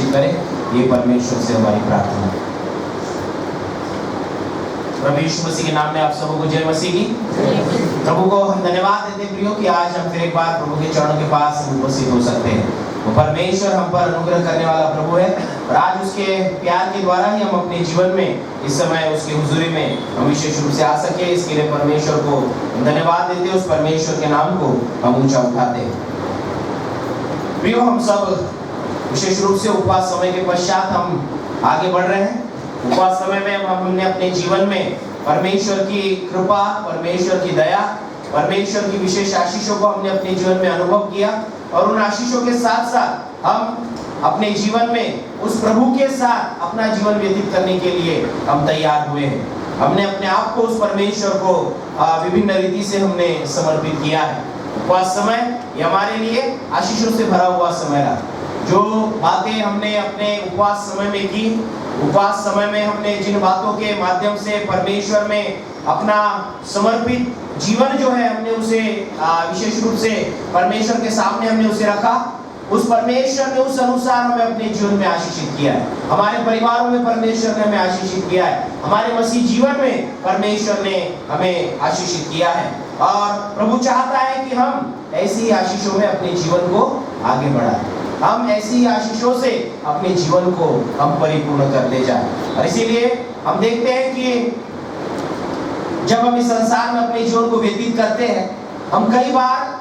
आशीषित करे, ये परमेश्वर से हमारी प्रार्थना है। प्रभु यीशु मसीह के नाम में आप सबको जय मसीह की। प्रभु को हम धन्यवाद देते प्रियो कि आज हम फिर एक बार प्रभु के चरणों के पास उपस्थित हो सकते हैं। वो परमेश्वर हम पर अनुग्रह करने वाला प्रभु है और आज उसके प्यार के द्वारा ही हम अपने जीवन में इस समय उसकी हुजूरी में हम विशेष रूप से आ सके। इसके लिए परमेश्वर को धन्यवाद देते, उस परमेश्वर के नाम को हम ऊंचा उठाते हैं। प्रियो, हम सब विशेष रूप से उपवास समय के पश्चात हम आगे बढ़ रहे हैं। उपवास समय में हमने अपने जीवन में परमेश्वर की कृपा, परमेश्वर की दया, परमेश्वर की विशेष आशीषों को हमने अपने जीवन में अनुभव किया और उन आशीषों के साथ साथ हम अपने जीवन में उस प्रभु के साथ अपना जीवन व्यतीत करने के लिए हम तैयार हुए हैं। हमने अपने आप को उस परमेश्वर को विभिन्न रीति से हमने समर्पित किया है। उपवास समय ये हमारे लिए आशीषों से भरा हुआ समय रहा। जो बातें हमने अपने उपवास समय में की, उपवास समय में हमने जिन बातों के माध्यम से परमेश्वर में अपना समर्पित जीवन जो है हमने उसे विशेष रूप से परमेश्वर के सामने हमने उसे रखा, उस परमेश्वर ने उस अनुसार हमें अपने जीवन में आशीषित किया है। हमारे परिवारों में परमेश्वर ने हमें आशीषित किया है, हमारे मसीह जीवन में परमेश्वर ने हमें आशीषित किया है और प्रभु चाहता है कि हम ऐसी आशीषों में अपने जीवन को आगे बढ़ाएं। हम ऐसी आशीषों से अपने जीवन को हम परिपूर्ण करते जाएं। और इसीलिए हम देखते हैं कि जब हम इस संसार में अपने जीवन को व्यतीत करते हैं, हम कई बार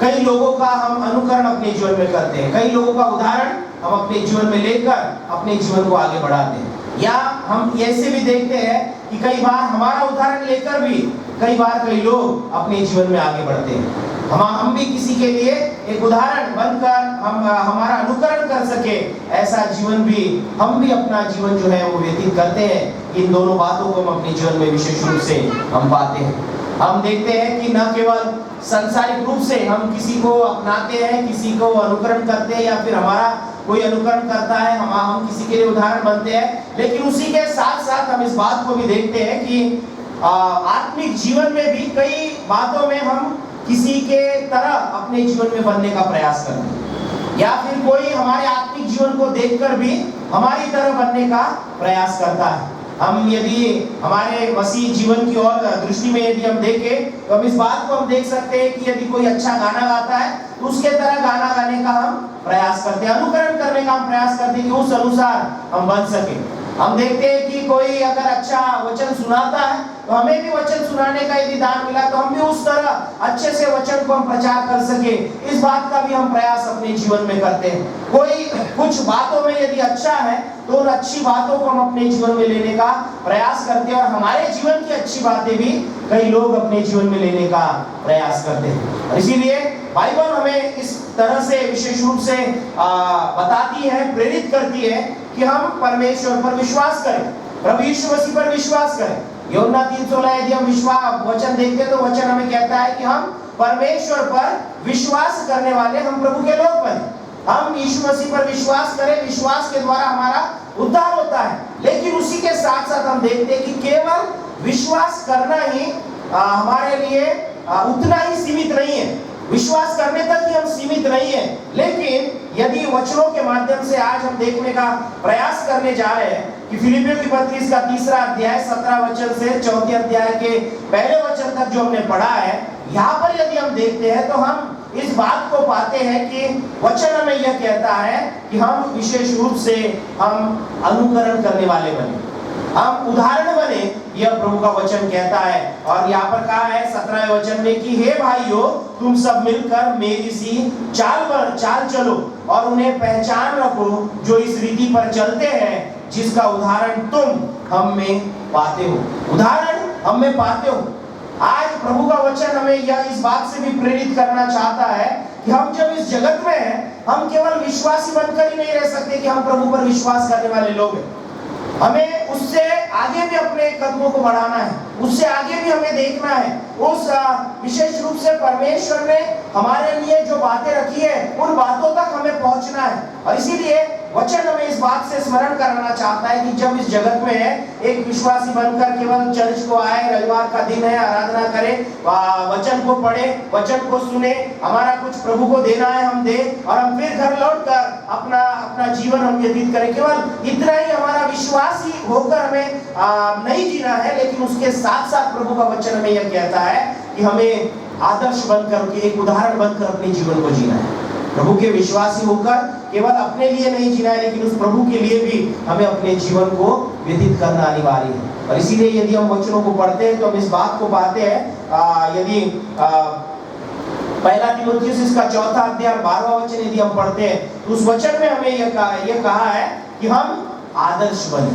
कई लोगों का हम अनुकरण अपने जीवन में करते हैं, कई लोगों का उदाहरण हम अपने जीवन में लेकर अपने जीवन को आगे बढ़ाते हैं। या हम ऐसे भी देखते हैं कि कई बार हमारा उदाहरण लेकर भी कई बार कई लोग अपने जीवन में आगे बढ़ते हैं। हम भी किसी के लिए एक उदाहरण बनकर हम हमारा अनुकरण कर सके, ऐसा जीवन भी हम भी अपना जीवन जो है वो व्यतीत करते हैं। इन दोनों बातों को हम अपने जीवन में विशेष रूप से हम पाते हैं। हम देखते हैं कि न केवल सांसारिक रूप से हम किसी को अपनाते हैं, किसी को अनुकरण करते हैं या फिर हमारा कोई अनुकरण करता है, हम किसी के लिए उदाहरण बनते हैं, लेकिन उसी के साथ साथ हम इस बात को भी देखते हैं कि आत्मिक जीवन में भी कई बातों में हम किसी के तरह अपने जीवन में बनने का प्रयास करते हैं या फिर कोई हमारे आत्मिक जीवन को देखकर भी हमारी तरह बनने का प्रयास करता है। हम यदि हमारे मसीह जीवन की ओर दृष्टि में यदि हम देखें तो हम इस बात को हम देख सकते हैं कि यदि कोई अच्छा गाना गाता है तो उसके तरह गाना गाने का हम प्रयास करते हैं, अनुकरण करने का हम प्रयास करते हैं कि उस अनुसार हम बन सके। हम देखते हैं कि कोई अगर अच्छा वचन सुनाता है तो हमें भी वचन सुनाने का यदि दान मिला तो हम भी उस तरह अच्छे से वचन को हम प्रचार कर सके, इस बात का भी हम प्रयास अपने जीवन में करते हैं। कोई कुछ बातों में यदि अच्छा है तो उन अच्छी बातों को हम अपने जीवन में लेने का प्रयास करते हैं और हमारे जीवन की अच्छी बातें भी कई लोग अपने जीवन में लेने का प्रयास करते हैं। और इसीलिए बाइबल हमें इस तरह से विशेष रूप से बताती है, प्रेरित करती है कि हम परमेश्वर पर विश्वास करें, प्रभु यीशु मसीह पर विश्वास करें। यूहन्ना 3:16 यदि हम वचन देखते हैं तो वचन हमें कहता है कि हम परमेश्वर पर विश्वास करने वाले हम प्रभु के लोग बने। हम यीशु मसीह पर विश्वास करें, विश्वास के द्वारा हमारा उद्धार होता है। लेकिन उसी के साथ साथ हम देखते हैं कि केवल विश्वास करना ही हमारे लिए उतना ही सीमित नहीं है, विश्वास करने तक ही हम सीमित नहीं है। लेकिन यदि वचनों के माध्यम से आज हम देखने का प्रयास करने जा रहे हैं कि फिलिपियों की पत्री इसका 3 अध्याय 17 वचन से 4 अध्याय के पहले वचन तक जो हमने पढ़ा है, यहाँ पर यदि हम देखते हैं तो हम इस बात को पाते हैं कि वचन हमें यह कहता है कि हम विशेष रूप से हम अनुकरण करने वाले बने, हम उदाहरण बने, यह प्रभु का वचन कहता है। और यहाँ पर कहा है 17वें वचन में कि हे भाइयों, तुम सब मिलकर मेरी सी चाल चलो और उन्हें पहचान रखो जो इस रीति पर चलते हैं जिसका उदाहरण तुम हम में पाते हो। उदाहरण हम में पाते हो। आज प्रभु का वचन हमें यह इस बात से भी प्रेरित करना चाहता है कि हम जब इस जगत में हैं, हम केवल विश्वासी बनकर ही नहीं रह सकते कि हम प्रभु पर विश्वास करने वाले लोग हैं। हमें उससे आगे भी अपने कदमों को बढ़ाना है, उससे आगे भी हमें देखना है। उस विशेष रूप से परमेश्वर ने हमारे लिए जो बातें रखी है उन बातों तक हमें पहुंचना है। और इसीलिए वचन हमें इस बात से स्मरण कराना चाहता है कि जब इस जगत में है, एक विश्वासी बनकर केवल चर्च को आए, रविवार का दिन है, आराधना करे, वचन को पढ़े, वचन को सुने, हमारा कुछ प्रभु को देना है हम दे और हम फिर घर लौटकर अपना अपना जीवन हम व्यतीत करें। केवल इतना ही हमारा विश्वास ही होकर हमें नहीं जीना है, लेकिन उसके साथ साथ प्रभु का वचन हमें यह कहता है कि हमें आदर्श बनकर, एक उदाहरण बनकर अपने जीवन को जीना है। प्रभु के विश्वासी होकर केवल अपने लिए नहीं जीना है, लेकिन उस प्रभु के लिए भी हमें अपने जीवन को व्यतीत करना अनिवार्य है। और इसीलिए यदि हम वचनों को पढ़ते हैं तो हम इस बात को पाते हैं, यदि पहला तीमुथियुस इसका 4 अध्याय 12वां वचन यदि हम पढ़ते हैं तो उस वचन में हमें यह कहा है कि हम आदर्श बने,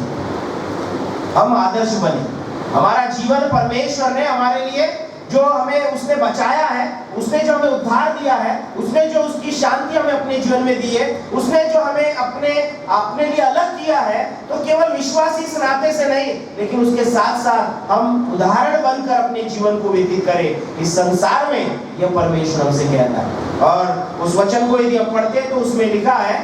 हम आदर्श बने। हमारा जीवन परमेश्वर ने हमारे लिए जो हमें उसने बचाया है, उसने जो हमें उद्धार दिया है, उसने जो उसकी शांति हमें अपने जीवन में दी है, उसने जो हमें अपने लिए अलग किया है, तो केवल विश्वासी इस नाते से नहीं, लेकिन उसके साथ साथ हम उदाहरण बनकर अपने जीवन को व्यतीत करें इस संसार में, यह परमेश्वर हमसे कहता है। और उस वचन को यदि हम पढ़ते हैं तो उसमें लिखा है,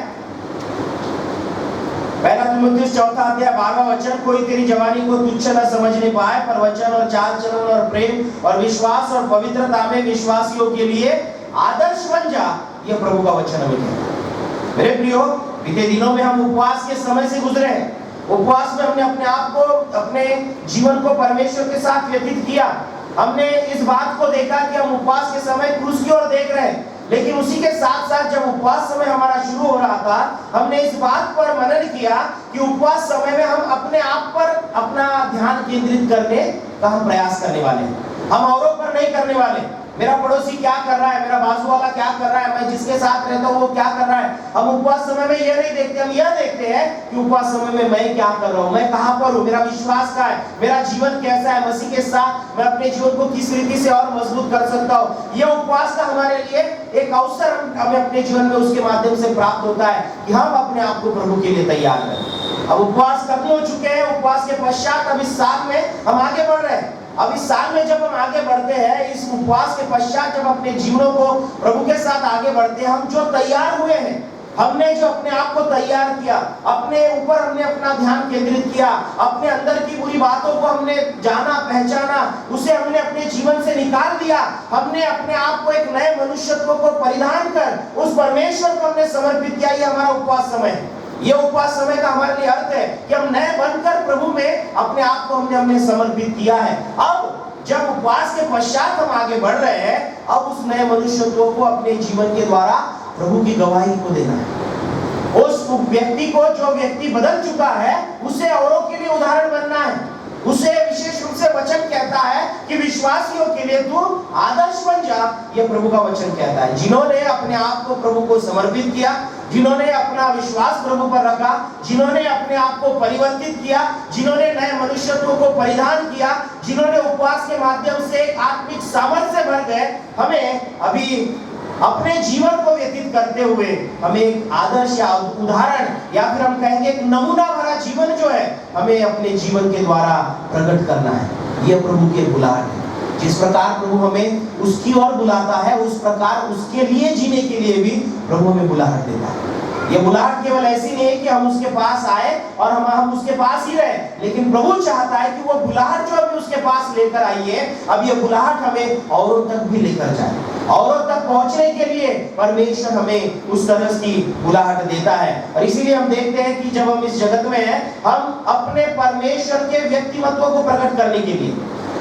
पहला तीमुथियुस 4 अध्याय 12वां वचन, कोई तेरी जवानी को तुच्छ न समझने पाए, पर वचन और चाल चलन और प्रेम और विश्वास और पवित्रता में विश्वासियों के लिए आदर्श बन जा। यह प्रभु का वचन हमें कहता है। मेरे प्रियो, बीते दिनों में हम उपवास के समय से गुजरे हैं। उपवास में हमने अपने आप को, अपने जीवन को परमेश्वर के साथ व्यतीत किया। हमने इस बात को देखा कि हम उपवास के समय क्रूस की ओर देख रहे हैं, लेकिन उसी के साथ साथ जब उपवास समय हमारा शुरू हो रहा था, हमने इस बात पर मनन किया कि उपवास समय में हम अपने आप पर अपना ध्यान केंद्रित करने का हम प्रयास करने वाले हैं। हम औरों पर नहीं करने वाले, मेरा पड़ोसी क्या कर रहा है, मेरा बाजू वाला क्या कर रहा है, मैं जिसके साथ रहता हूँ वो क्या कर रहा है। हम उपवास समय में यह नहीं देखते, हम यह देखते हैं कि उपवास समय में मैं क्या कर रहा हूँ, मैं कहाँ पर हूँ, मेरा विश्वास क्या है, मेरा जीवन कैसा है, मसीह के साथ मैं अपने जीवन को किस रीति से और मजबूत कर सकता हूँ। यह उपवास का हमारे लिए एक अवसर हमें अपने जीवन में उसके माध्यम से प्राप्त होता है कि हम अपने आप को प्रभु के लिए तैयार करें। अब उपवास खत्म हो चुके हैं, उपवास के पश्चात अब इस साल में हम आगे बढ़ रहे हैं। अब इस साल में जब हम आगे बढ़ते हैं, इस उपवास के पश्चात जब अपने जीवनों को प्रभु के साथ आगे बढ़ते हैं, हम जो तैयार हुए हैं, हमने जो अपने आप को तैयार किया, अपने ऊपर हमने अपना ध्यान केंद्रित किया, अपने अंदर की बुरी बातों को हमने जाना पहचाना, उसे हमने अपने जीवन से निकाल दिया, हमने अपने आप को एक नए मनुष्यत्व को परिधान कर उस परमेश्वर को हमने समर्पित किया। ये हमारा उपवास समय है। ये उपवास समय का हमारे लिए अर्थ है कि हम नए बनकर प्रभु में अपने आप को हमने समर्पित किया है। अब जब उपवास के पश्चात हम आगे बढ़ रहे हैं, अब उस नए मनुष्यत्व को अपने जीवन के द्वारा प्रभु की गवाही को देना है। उस व्यक्ति को, जो व्यक्ति बदल चुका है, उसे औरों के लिए उदाहरण बनना है। उसे विशेष रूप से वचन कहता है कि विश्वासियों के लिए तू आदर्श बन जा। यह प्रभु का वचन कहता है। जिन्होंने अपने आप को प्रभु को समर्पित किया, जिन्होंने अपना विश्वास प्रभु पर रखा, जिन्होंने अपने आप को परिवर्तित किया, जिन्होंने नए मनुष्यत्व को परिधान किया, जिन्होंने उपवास के माध्यम से एक आत्मिक सामर्थ्य भर गए, हमें अभी अपने जीवन को व्यतीत करते हुए हमें एक आदर्श या उदाहरण, या फिर हम कहेंगे एक नमूना भरा जीवन जो है, हमें अपने जीवन के द्वारा प्रकट करना है। यह प्रभु के बुलाहट है। जिस प्रकार प्रभु हमें उसकी ओर बुलाता है, उस प्रकार उसके लिए जीने के लिए भी प्रभु हमें बुलाहट देता है। ये बुलाहट केवल ऐसी नहीं है कि हम उसके पास आए और हम उसके पास ही रहे, लेकिन प्रभु चाहता है कि वो बुलाहट जो अभी उसके पास लेकर आई है, अब ये बुलाहट हमें औरों तक भी लेकर जाए। औरों तक पहुंचने के लिए परमेश्वर हमें उस तरह की बुलाहट देता है। और इसीलिए हम देखते हैं कि जब हम इस जगत में हैं, हम अपने परमेश्वर के व्यक्तिमत्व को प्रकट करने के लिए,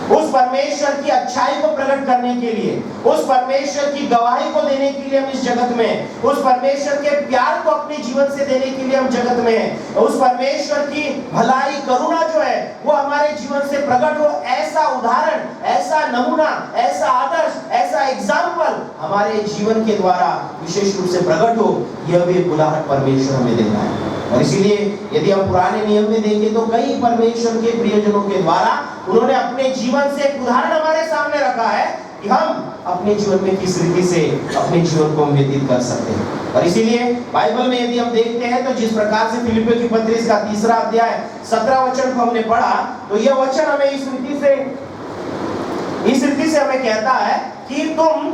उस परमेश्वर की अच्छाई को प्रकट करने के लिए, उस परमेश्वर की गवाही को देने के लिए हम इस जगत में, उस परमेश्वर के प्यार को अपने जीवन से देने के लिए हम जगत में हैं। उस परमेश्वर की भलाई करुणा जो है वो हमारे जीवन से प्रकट हो, ऐसा उदाहरण, ऐसा नमूना, ऐसा आदर्श, ऐसा एग्जाम्पल हमारे जीवन के द्वारा विशेष रूप से प्रकट हो, यह भी बुलाहट परमेश्वर हमें देता है। और इसीलिए यदि हम पुराने नियम में देखें तो कई परमेश्वर के प्रियजनों के द्वारा उन्होंने अपने जीवन से एक उदाहरण हमारे सामने रखा है कि हम अपने जीवन में किस रीति से अपने जीवन को व्यतीत कर सकते हैं। और इसीलिए बाइबल में यदि हम देखते हैं तो जिस प्रकार से फिलिपियों की पत्री का 3 अध्याय 17 वचन को हमने पढ़ा, तो यह वचन हमें इस रीति से हमें कहता है कि तुम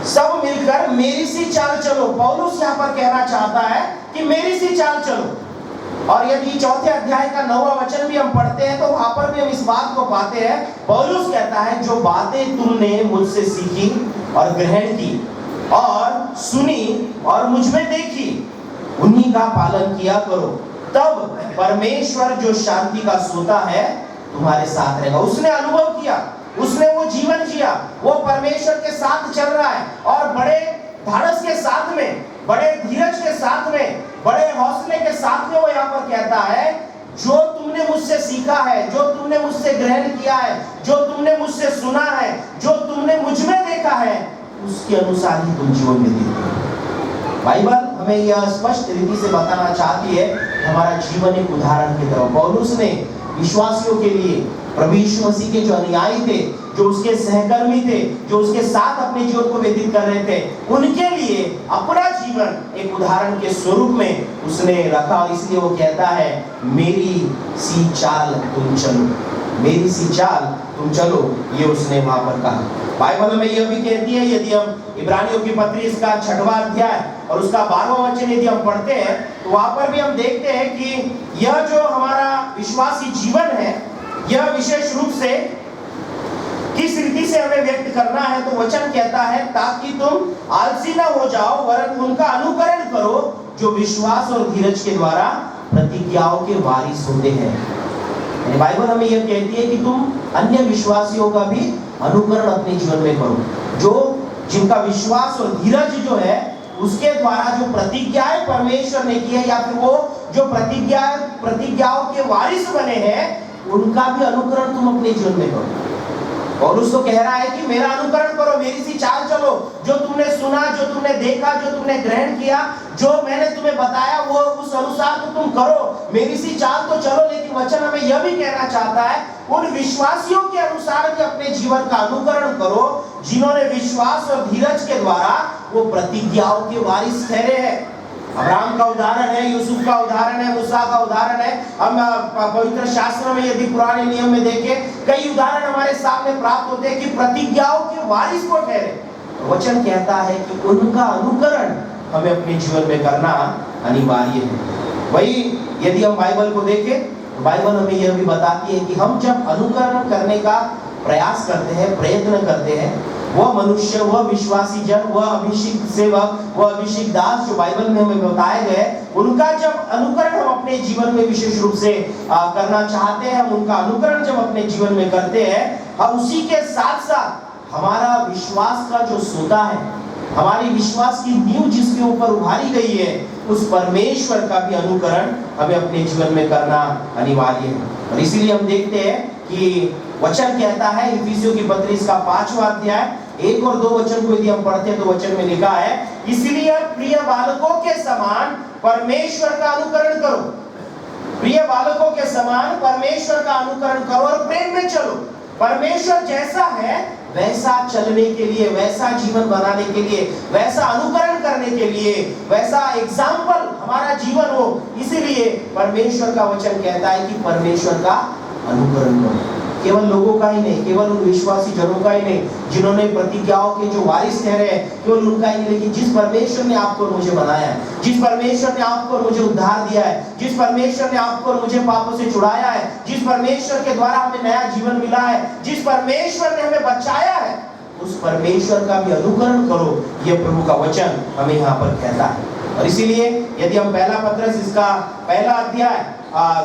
सब मिलकर मेरी सी चाल चलो। पौलुस यहाँ पर कहना चाहता है कि मेरी सी चाल चलो। और यदि 4 अध्याय का 9वां वचन भी हम पढ़ते हैं तो वहां पर भी हम इस बात को पाते हैं। पौलुस कहता है, जो बातें तुमने मुझसे सीखी और ग्रहण की और सुनी और मुझ में देखी, उन्हीं का पालन किया करो, तब परमेश्वर जो शांति का सोता है तुम्हारे साथ रहेगा। उसने अनुभव किया, उसने वो जीवन जिया, वो परमेश्वर के साथ चल रहा है और बड़े धाड़स के साथ में, बड़े धीरज के साथ में, बड़े हौसले के साथ में वो यहाँ पर कहता है, जो तुमने मुझसे सीखा है, जो तुमने मुझसे ग्रहण किया है, जो तुमने मुझसे सुना है, जो तुमने मुझ में देखा है, उसके अनुसार ही तुम जीवन व्यतीत करो। बाइबल हमें यह स्पष्ट रीति से बताना चाहती है, हमारा जीवन एक उदाहरण की तरह। पौलुस ने विश्वासियों के लिए, प्रभु यीशु मसीह के जो अनुयायी थे, जो उसके सहकर्मी थे, जो उसके साथ अपने जीवन को व्यतीत कर रहे थे, उनके लिए अपना जीवन एक उदाहरण के स्वरूप में उसने रखा। इसलिए वो कहता है, मेरी सी चाल तुम चलो, मेरी सी चाल तुम चलो, ये उसने वहां पर कहा। बाइबल में यह भी कहती है, यदि हम इब्रानियों की पत्री इसका 6वां अध्याय और उसका 12वां वचन यदि हम पढ़ते हैं, तो वहां पर भी हम देखते हैं कि यह जो हमारा विश्वासी जीवन है, यह विशेष रूप से किस रीति से हमें व्यक्त करना है। तो वचन कहता है, ताकि तुम आलसी न हो जाओ, वरन उनका अनुकरण करो जो विश्वास और धीरज के द्वारा प्रतिज्ञाओं के वारिस होते हैं। बाइबल हमें यह कहती है कि तुम अन्य विश्वासियों का भी अनुकरण अपने जीवन में करो, जो जिनका विश्वास और धीरज जो है उसके द्वारा जो प्रतिज्ञाएं परमेश्वर ने की है, या फिर वो जो प्रतिज्ञाओं के वारिस बने हैं, उनका भी अनुकरण तुम अपने जीवन में करो। और उसको कह रहा है कि मेरा अनुकरण करो, मेरी सी चाल चलो, जो तुमने सुना, जो तुमने देखा, जो तुमने ग्रहण किया, जो मैंने तुम्हें बताया, वो उस अनुसार तो तुम करो, मेरी सी चाल तो चलो। लेकिन वचन हमें यह भी कहना चाहता है, उन विश्वासियों के अनुसार भी अपने जीवन का अनुकरण करो, जिन्होंने विश्वास और धीरज के द्वारा वो प्रतिज्ञाओं के वारिस ठहरे हैं। अब्राहम का उदाहरण है, यूसुफ का उदाहरण है, मूसा का उदाहरण है। हम पवित्र शास्त्र में यदि पुराने नियम में देखें, कई उदाहरण हमारे सामने प्राप्त होते हैं कि प्रतिज्ञाओं के वारिस को ठहरे। वचन कहता है कि उनका अनुकरण हमें अपने जीवन में करना अनिवार्य है। वही यदि हम बाइबल को देखें, तो बाइबल हमें यह भी बताती है कि हम जब अनुकरण करने का प्रयास करते हैं, प्रयत्न करते हैं, वह मनुष्य, वह विश्वासी जन, वह अभिषिक्त सेवक, वह अभिषिक्त दास जो बाइबल में हमें बताए गए, उनका जब अनुकरण हम अपने जीवन में विशेष रूप से करना चाहते हैं, हम उनका अनुकरण जब अपने जीवन में करते हैं, हम उसी के साथ साथ हमारा विश्वास का जो सोता है, हमारी विश्वास की नींव जिसके ऊपर उभारी गई है, उस परमेश्वर का भी अनुकरण हमें अपने जीवन में करना अनिवार्य है। और इसीलिए हम देखते हैं कि वचन कहता है, इफिसियों की पत्री इसका 5वां अध्याय 1 और 2 वचन को यदि हम पढ़ते हैं, तो वचन में लिखा है, इसलिए प्रिय बालकों के समान परमेश्वर का अनुकरण करो, प्रिय बालकों के समान परमेश्वर का अनुकरण करो और प्रेम में चलो। परमेश्वर जैसा है वैसा चलने के लिए, वैसा जीवन बनाने के लिए, वैसा अनुकरण करने के लिए, वैसा एग्जाम्पल हमारा जीवन हो, इसीलिए परमेश्वर का वचन कहता है कि परमेश्वर का अनुकरण करो। केवल लोगों का ही नहीं, केवल उन विश्वासी जनों का ही नहीं जिन्होंने प्रतिज्ञाओं के जो वारिस ठहरे हैं, केवल उनका ही नहीं, लेकिन जिस परमेश्वर ने आपको और मुझे बनाया है, जिस परमेश्वर ने आपको और मुझे उद्धार दिया है, जिस परमेश्वर ने आपको और मुझे पापों से छुड़ाया है, जिस परमेश्वर के द्वारा हमें नया जीवन मिला है, जिस परमेश्वर ने हमें बचाया है, उस परमेश्वर का भी अनुकरण करो, यह प्रभु का वचन हमें यहाँ पर कहता है। और इसीलिए यदि हम पहला पत्रस इसका पहला अध्याय,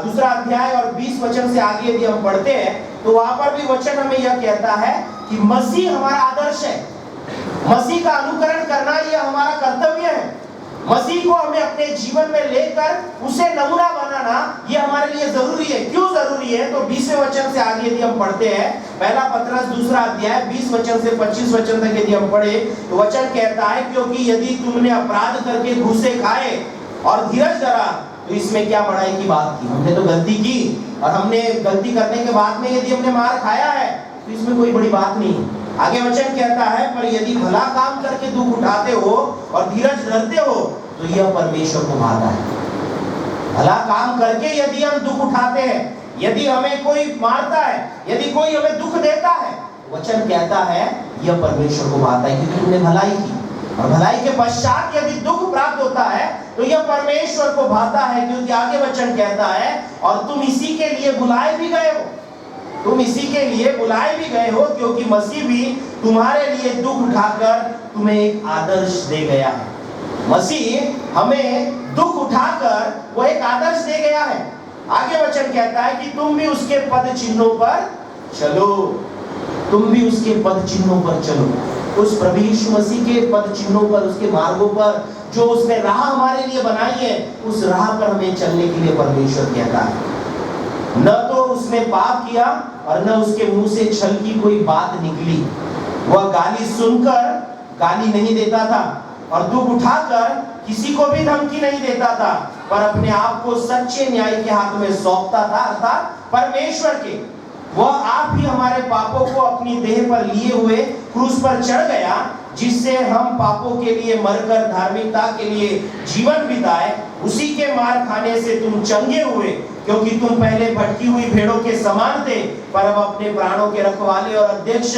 दूसरा अध्याय और 20 वचन से आगे यदि हम पढ़ते हैं, तो वहां पर भी वचन हमें यह कहता है कि मसीह हमारा आदर्श है, मसीह का अनुकरण करना यह हमारा कर्तव्य है। मसीह को हमें अपने जीवन में लेकर उसे नमूना बनाना यह हमारे लिए जरूरी है। क्यों जरूरी है? तो 20वें वचन से आगे यदि हम पढ़ते हैं, पहला पत्रस दूसरा अध्याय 20 वचन से 25 वचन तक यदि हम पढ़े, तो वचन कहता है, क्योंकि यदि तुमने अपराध करके घूसे खाए और धीरज धरा, तो इसमें क्या बड़ाई की बात की? हमने तो गलती की, और हमने गलती करने के बाद में यदि हमने मार खाया है, तो इसमें कोई बड़ी बात नहीं। आगे वचन कहता है, पर यदि भला काम करके दुख उठाते हो और धीरज धरते हो, तो यह परमेश्वर को भाता है। भला काम करके यदि हम दुख उठाते हैं, यदि हमें कोई मारता है, यदि कोई हमें दुख देता है, वचन कहता है यह परमेश्वर को भाता है, क्योंकि तुमने भलाई की। और भलाई के पश्चात यदि दुख प्राप्त होता है, तो यह परमेश्वर को भाता है, क्योंकि आगे वचन कहता है, और तुम इसी के लिए बुलाए भी गए हो, तुम इसी के लिए बुलाए भी गए हो, क्योंकि मसीह भी तुम्हारे लिए दुख उठाकर तुम्हें एक आदर्श दे गया है। मसीह हमें दुख उठाकर वो एक आदर्श दे गया है। आगे वचन कहता है कि तुम भी उसके पद चिन्हों पर चलो, तुम भी उसके पद चिन्हों पर चलो। उस प्रभु यीशु मसीह के पद चिन्हों पर, उसके मार्गों पर, जो उसने राह हमारे लिए बनाई है, उस राह पर हमें चलने के लिए परमेश्वर कहता है। न तो उसने पाप किया और न उसके मुंह से छल की कोई बात निकली। वह गाली सुनकर गाली नहीं देता था और दुख उठाकर किसी को भी धमकी नहीं देता था, पर अपने आप को सच्चे न्याय के हाथ में सौंपता था, अर्थात परमेश्वर के। वह आप ही हमारे पापों को अपनी देह पर लिए हुए क्रूस पर चढ़ गया, जिससे हम पापों के लिए मरकर धार्मिकता के लिए जीवन बिताए। उसी के मार खाने से तुम चंगे हुए, क्योंकि तुम पहले भटकी हुई भेड़ों के समान थे, पर अब अपने प्राणों के रखवाले और अध्यक्ष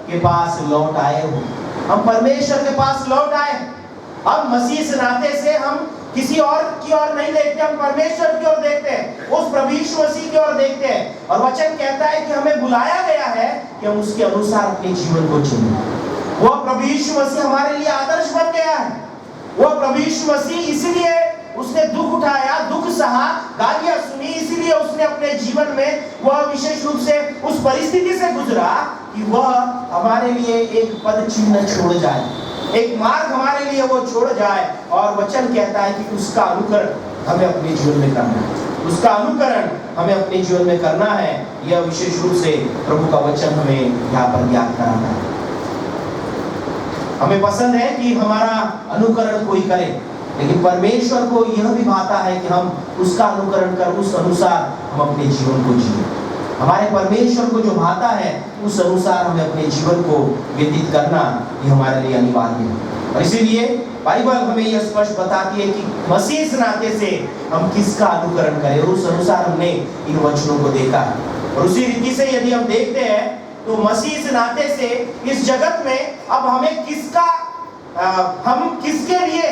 के पास लौट आए हो। हम परमेश्वर के पास लौट आए। अब मसीह से नाते से हम किसी और की ओर नहीं देखते, हम परमेश्वर की ओर देखते हैं, उस प्रभु यीशु मसीह की ओर देखते हैं। और वचन कहता है कि हमें बुलाया गया है कि हम उसके अनुसार अपने जीवन को चुनें। वो प्रभु यीशु मसीह हमारे लिए आदर्श बन गया है। वो प्रभु यीशु मसीह इसलिए उसने दुख उठाया, दुख सहा, गालियां सुनी, इसीलिए उसने अपने जीवन में वह विशेष रूप से उस परिस्थिति से गुजरा कि वह हमारे लिए एक पद चिन्ह छोड़ जाए, एक मार्ग हमारे लिए वो छोड़ जाए। और वचन कहता है कि उसका अनुकरण हमें अपने जीवन में करना है, उसका अनुकरण हमें अपने जीवन में करना है। यह विशेष रूप से प्रभु का वचन हमें यहाँ पर ज्ञात कराता है। हमें पसंद है कि हमारा अनुकरण कोई करे, लेकिन परमेश्वर को यह भी भाता है कि हम उसका अनुकरण कर, उस अनुसार हम अपने जीवन को जिए। हमारे परमेश्वर को जो भाता है उस अनुसार हमें अपने जीवन को व्यतीत करना ये हमारे लिए अनिवार्य है। और इसीलिए बाइबल हमें यह स्पष्ट बताती है कि मसीह से नाते से हम किसका अनुकरण करें, और उस अनुसार हमने इन वचनों को देखा है। और उसी रीति से यदि हम देखते हैं तो मसीह से नाते से इस जगत में अब हमें हम किसके लिए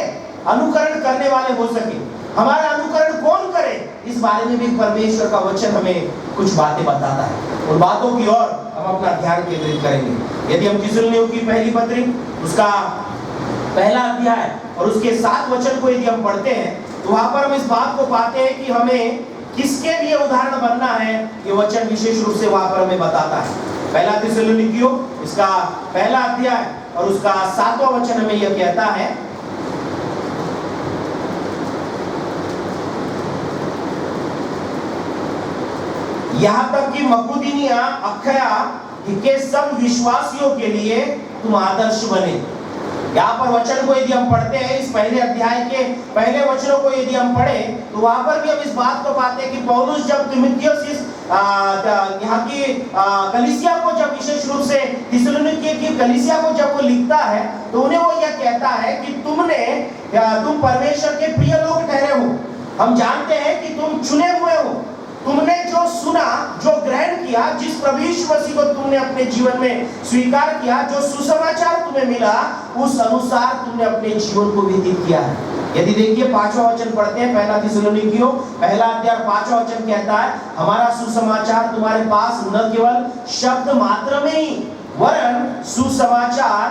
अनुकरण करने वाले हो सके, हमारा अनुकरण कौन करे, इस बारे में भी परमेश्वर का वचन हमें कुछ बातें बताता है। उन बातों की ओर हम अपना ध्यान केंद्रित करेंगे। यदि हम थिस्सलुनीकियों की पहली पत्री उसका पहला अध्याय और उसके 7 वचन को यदि हम पढ़ते हैं तो वहां पर हम इस बात को पाते हैं कि हमें किसके लिए उदाहरण बनना है। ये वचन विशेष रूप से वहां पर हमें बताता है। पहला थिस्सलुनीकियों इसका पहला अध्याय और उसका 7वां वचन हमें यह कहता है, यहाँ तक कि मकुदुनिया, अखया के सब विश्वासियों के लिए तुम आदर्श बने। यहाँ पर वचन को यदि हम पढ़ते हैं, इस पहले अध्याय के पहले वचनों को यदि हम पढ़े तो वहां पर भी हम इस बात को पाते हैं कि पौलुस जब तीमुथियुस यहाँ की कलीसिया को, जब विशेष रूप से थिस्सलुनीके की कलीसिया को जब वो लिखता है तो उन्हें वो यह कहता है कि तुम परमेश्वर के प्रिय लोग ठहरे हो। हम जानते हैं कि तुम चुने हुए हो, तुमने जो सुना, जो ग्रहण किया, जिस प्रभु यीशु मसीह को तुमने अपने जीवन में स्वीकार किया, जो सुसमाचार तुम्हें मिला, उस अनुसार तुमने अपने जीवन को व्यतीत किया है। यदि देखिए 5वां वचन पढ़ते हैं, पहला थिस्सलुनीकियों पहला अध्याय 5वां वचन कहता है, हमारा सुसमाचार तुम्हारे पास न केवल शब्द मात्र में ही, वरन सुसमाचार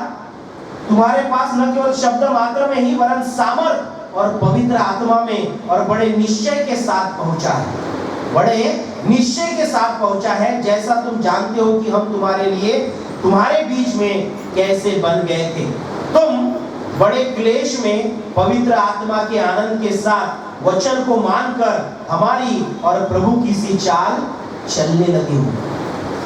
तुम्हारे पास न केवल शब्द मात्र में ही, वरन सामर्थ और पवित्र आत्मा में और बड़े निश्चय के साथ पहुंचा है। बड़े निश्चय के साथ पहुंचा है, जैसा तुम जानते हो कि हम तुम्हारे लिए तुम्हारे बीच में कैसे बन गए थे। तुम बड़े क्लेश में पवित्र आत्मा के आनंद के साथ वचन को मानकर हमारी और प्रभु की सी चाल चलने लगे हो।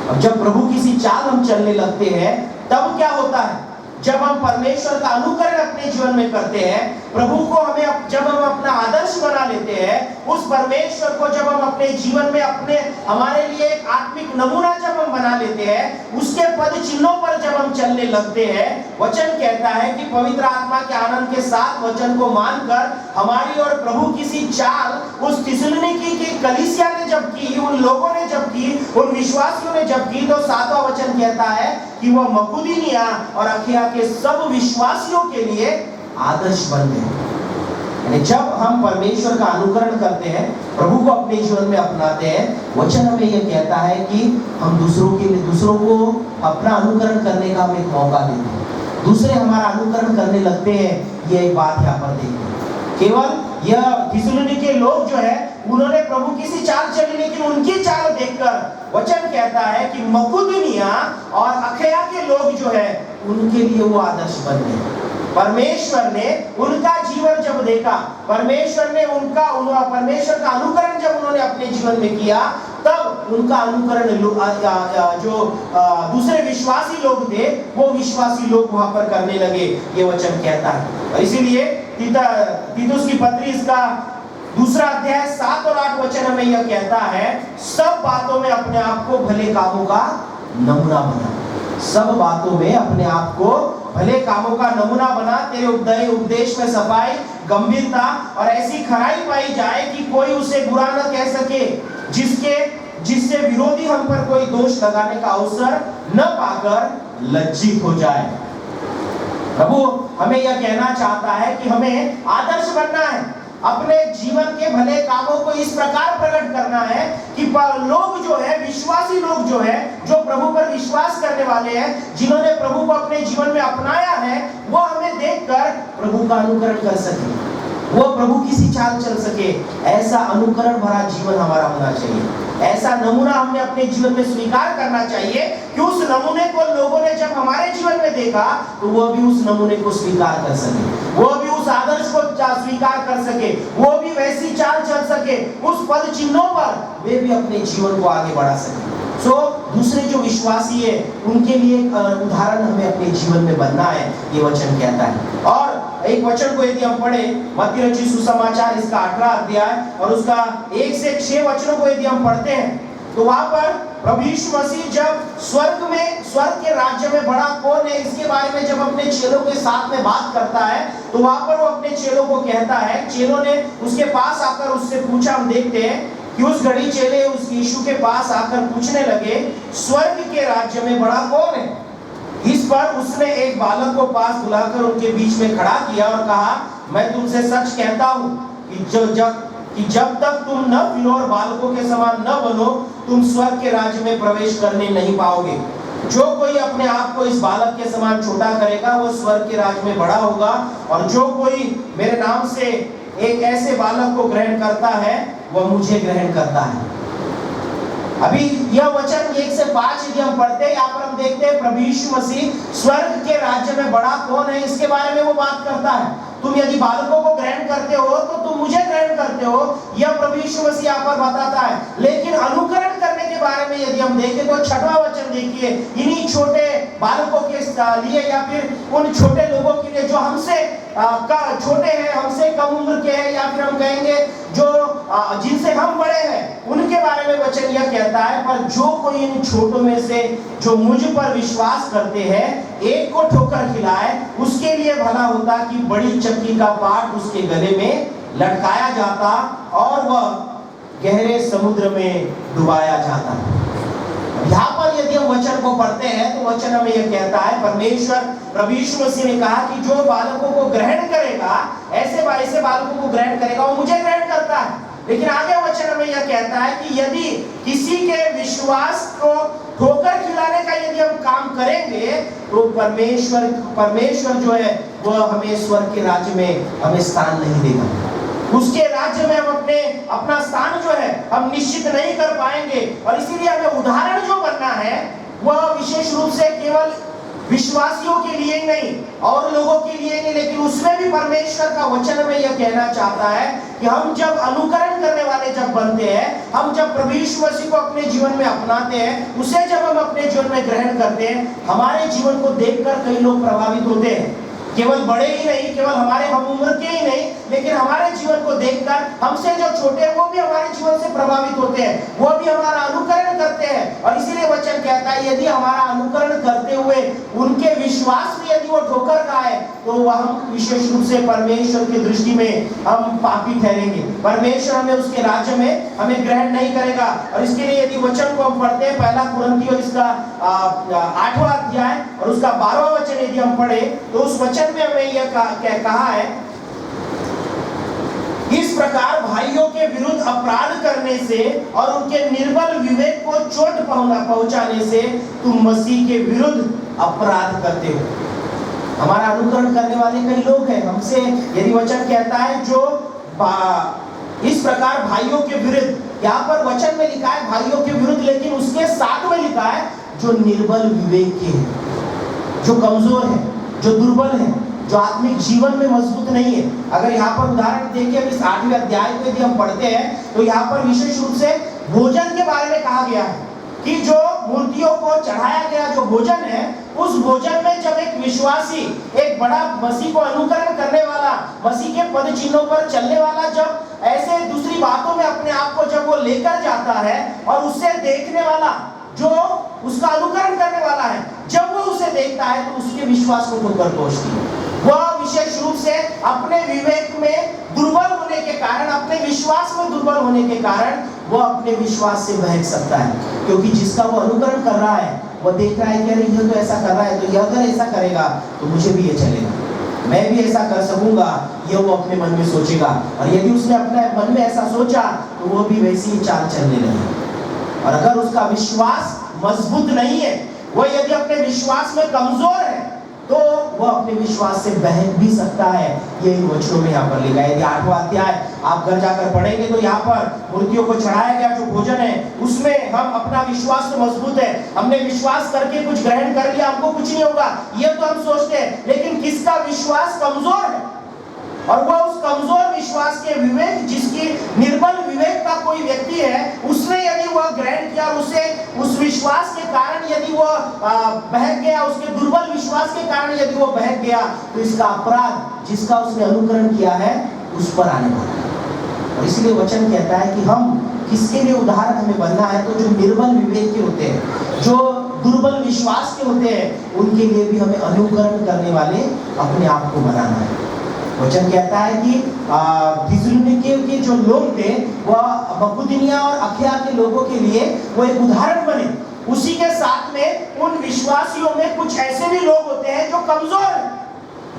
अब जब प्रभु की सी चाल हम चलने लगते हैं तब क्या होता है, जब हम परमेश्वर का अनुकरण अपने जीवन में करते हैं, प्रभु को जब हम अपना आदर्श बना लेते हैं, उस परमेश्वर को जब हम अपने जीवन में हमारे लिए एक आत्मिक नमूना जब हम बना लेते हैं, उसके पद चिन्हों पर जब हम चलने लगते हैं, वचन कहता है कि पवित्र आत्मा के आनंद के साथ वचन को मानकर हमारी और प्रभु की सी चाल उस थिस्सलुनीके की कलीसिया ने जब की, उन लोगों ने जब की, उन विश्वासियों ने जब की, तो 7वां वचन कहता है कि वह मकुदुनिया और अखया के सब विश्वासियों के लिए आदर्श बन गए। जब हम परमेश्वर का अनुकरण करते हैं, प्रभु को अपने जीवन में अपनाते हैं, वचन हमें यह कहता है कि हम दूसरों को अपना अनुकरण करने का हम एक मौका देते हैं। दूसरे हमारा अनुकरण करने लगते हैं ये एक बात यहाँ पर देखते हैं। केवल यह थिस्सलुनीके के लोग जो है उन्होंने प्रभु की सी चाल चली, लेकिन उनकी चाल देखकर वचन कहता है कि मकुदुनिया और अखया के लोग जो है उनके लिए वो आदर्श बन गए। परमेश्वर ने उनका जीवन जब देखा, परमेश्वर का अनुकरण जब उन्होंने अपने जीवन में किया, तब उनका अनुकरण जो दूसरे विश्वासी लोग थे वो विश्वासी लोग वहां पर करने लगे, ये वचन कहता है। और इसीलिए तीतुस की पत्री इसका 2 अध्याय 7 और 8 वचन में यह कहता है, सब बातों में अपने आप को भले कामों का नमूना बना। सब बातों में अपने आप को भले कामों का नमूना बना, तेरे उपदेश में सफाई, गंभीरता और ऐसी खराई पाई जाए कि कोई उसे बुरा न कह सके, जिससे विरोधी हम पर कोई दोष लगाने का अवसर न पाकर लज्जित हो जाए। प्रभु हमें यह कहना चाहता है कि हमें आदर्श बनना है, अपने जीवन के भले कामों को इस प्रकार प्रकट करना है कि लोग जो है, विश्वासी लोग जो है, जो प्रभु पर विश्वास करने वाले हैं, जिन्होंने प्रभु को अपने जीवन में अपनाया है, वो हमें देखकर प्रभु का अनुकरण कर सके, वो प्रभु की सी चाल चल सके। ऐसा अनुकरण भरा जीवन हमारा होना चाहिए। ऐसा नमूना हमने अपने जीवन में स्वीकार करना चाहिए कि उस नमूने को लोगों ने जब हमारे जीवन में देखा तो वो भी उस नमूने को स्वीकार कर सके, वो भी उस आदर्श को स्वीकार कर सके, वो भी वैसी चाल चल सके, उस पद चिन्हों पर वे भी अपने जीवन को आगे बढ़ा सके। दूसरे जो विश्वासी है उनके लिए एक उदाहरण हमें अपने जीवन में बनना है, ये वचन कहता है। और एक वचन को यदि हम पढ़े, मत्ती रचित सुसमाचार इसका 18 अध्याय और उसका 1 से 6 वचनों को यदि हम पढ़ते हैं, तो वहां पर प्रभु यीशु मसीह जब स्वर्ग के राज्य में बड़ा कौन है, इसके बारे में जब अपने चेलों के साथ में बात करता है, तो वहां पर वो अपने चेलों को कहता है, चेलों ने उसके पास आकर उससे पूछा, हम देखते हैं कि उस घड़ी चेले उस यीशु के पास आकर पूछने लगे, स्वर्ग के राज्य में बड़ा कौन है? इस पर उसने एक बालक को पास बुलाकर उनके बीच में खड़ा किया और कहा, मैं तुमसे सच कहता हूं कि जब तक तुम न फिरौन बालकों के समान न बनो, तुम स्वर्ग के राज्य में प्रवेश करने नहीं पाओगे। जो कोई अपने आप को इस बालक के समान छोटा करेगा, वो स्वर्ग के राज्य में बड़ा होगा, और जो कोई मेरे नाम से एक ऐसे बालक को ग्रहण करता है, वह मुझे ग्रहण करता है। अभी यह वचन 1 से 5 यदि हम पढ़ते हैं, यहाँ पर हम देखते हैं प्रभु यीशु मसीह स्वर्ग के राज्य में बड़ा कौन है, इसके बारे में वो बात करता है। तुम यदि बालकों को ग्रहण करते हो तो तुम मुझे ग्रहण करते हो, यह प्रभु यीशु मसीह यहाँ पर बताता है। लेकिन अनुकरण करने के बारे में यदि हम देखें तो 6वां वचन देखिए, इन्हीं छोटे बालकों के लिए या फिर उन छोटे लोगों के लिए जो हमसे छोटे हैं, हमसे कम उम्र के हैं, या फिर हम कहेंगे जो जिनसे हम बड़े हैं, उनके बारे में वचन यह कहता है, पर जो कोई इन छोटों में से जो मुझ पर विश्वास करते हैं, एक को ठोकर खिलाए, उसके लिए भला होता कि बड़ी चक्की का पाट उसके गले में लटकाया जाता और वह गहरे समुद्र में डुबाया जाता। यहाँ पर यदि हम वचन को पढ़ते हैं तो वचन हमें यह कहता है, परमेश्वर प्रभु यीशु मसीह ने कहा कि जो बालकों को ग्रहण करेगा, ऐसे बालकों को ग्रहण करेगा, वो मुझे ग्रहण करता है। लेकिन आगे वचन हमें यह कहता है कि यदि किसी के विश्वास को ठोकर खिलाने का यदि हम काम करेंगे, तो परमेश्वर जो है वह हमें स्वर्ग के राज्य में हमें स्थान नहीं देगा। उसके राज्य में हम अपना स्थान जो है हम निश्चित नहीं कर पाएंगे। और इसीलिए हमें उदाहरण जो बनना है वह विशेष रूप से केवल विश्वासियों के लिए ही नहीं और लोगों के लिए नहीं, लेकिन उसमें भी परमेश्वर का वचन में यह कहना चाहता है कि हम जब अनुकरण करने वाले जब बनते हैं, हम जब प्रभु यीशु मसीह को अपने जीवन में अपनाते हैं, उसे जब हम अपने जीवन में ग्रहण करते हैं, हमारे जीवन को देखकर कई लोग प्रभावित होते हैं। केवल बड़े ही नहीं, केवल हमारे हम उम्र के ही नहीं, लेकिन हमारे जीवन को देखकर हमसे जो छोटे हैं वो भी हमारे जीवन से प्रभावित होते हैं, वो भी हमारा अनुकरण करते हैं। और इसीलिए वचन कहता है, यदि हमारा अनुकरण करते हुए उनके विश्वास में यदि वो ठोकर खाए, तो वह हम विशेष रूप से परमेश्वर की दृष्टि में हम पापी ठहरेंगे। परमेश्वर हमें उसके राज्य में हमें ग्रहण नहीं करेगा। और इसके लिए यदि वचन को हम पढ़ते हैं, 1 कुरिन्थियों इसका 8वां अध्याय और उसका 12वां वचन यदि हम पढ़े, तो उस वचन में हमें यह कहा है, इस प्रकार भाइयों के विरुद्ध अपराध करने से और उनके निर्बल विवेक को चोट पहुंचाने से तुम मसीह के विरुद्ध अपराध करते हो। हमारा अनुकरण करने वाले कई लोग हैं। हमसे यदि वचन कहता है जो इस प्रकार भाइयों के विरुद्ध, यहाँ पर वचन में लिखा है भाइयों के विरुद्ध, लेकिन उसके साथ में लिखा है जो निर्बल विवेक के हैं, जो कमजोर है, जो दुर्बल है, जो आत्मिक जीवन में मजबूत नहीं है। अगर यहाँ पर उदाहरण देखिए, इस 8वें अध्याय को यदि हम पढ़ते हैं तो यहाँ पर विशेष रूप से भोजन के बारे में कहा गया है कि जो मूर्तियों को चढ़ाया गया जो भोजन है, उस भोजन में जब एक विश्वासी, एक बड़ा मसीह को अनुकरण करने वाला, मसीह के पद चिन्हों पर चलने वाला, जब ऐसे दूसरी बातों में अपने आप को जब वो लेकर जाता है और उससे देखने वाला, जो उसका अनुकरण करने वाला है, जब वो उसे देखता है तो उसके विश्वास को ठोकर पहुंचती है। वह विशेष रूप से अपने विवेक में दुर्बल होने के कारण, अपने विश्वास में दुर्बल होने के कारण वह अपने विश्वास से बहक सकता है, क्योंकि जिसका वो अनुकरण कर रहा है वह देख रहा है कि अरे ये तो ऐसा कर रहा है, तो ये अगर ऐसा करेगा तो मुझे भी ये चलेगा, मैं भी ऐसा कर सकूंगा, ये वो अपने मन में सोचेगा। और यदि उसने अपने मन में ऐसा सोचा तो वो भी वैसी ही चाल चलने लगे। और अगर उसका विश्वास मजबूत नहीं है, वह यदि अपने विश्वास में कमजोर है, तो वह अपने विश्वास से बहक भी सकता है। ये इन वचनों में यहाँ पर लिखा है। यदि 8वां अध्याय आप घर जाकर पढ़ेंगे तो यहाँ पर मूर्तियों को चढ़ाया गया जो भोजन है, उसमें हम अपना विश्वास तो मजबूत है, हमने विश्वास करके कुछ ग्रहण कर लिया, हमको कुछ नहीं होगा, ये तो हम सोचते हैं। लेकिन किसका विश्वास कमजोर है, और वह उस कमजोर विश्वास के विवेक, जिसकी निर्बल विवेक का कोई व्यक्ति है, उसने यदि वह ग्रहण किया और उसे उस विश्वास के कारण यदि वह बहक गया, उसके दुर्बल विश्वास के कारण यदि वह बहक गया, तो इसका अपराध जिसका उसने अनुकरण किया है उस पर आने वाला है। और इसलिए वचन कहता है कि हम किसके लिए उदाहरण हमें बनना है, तो जो निर्बल विवेक के होते हैं, जो दुर्बल विश्वास के होते हैं, उनके लिए भी हमें अनुकरण करने वाले अपने आप को बनाना है। वचन कहता है कि थिस्सलुनीके के जो लोग थे, वह मकुदुनिया और अखया के लोगों के लिए वो एक उदाहरण बने। उसी के साथ में उन विश्वासियों में कुछ ऐसे भी लोग होते हैं जो कमजोर हैं,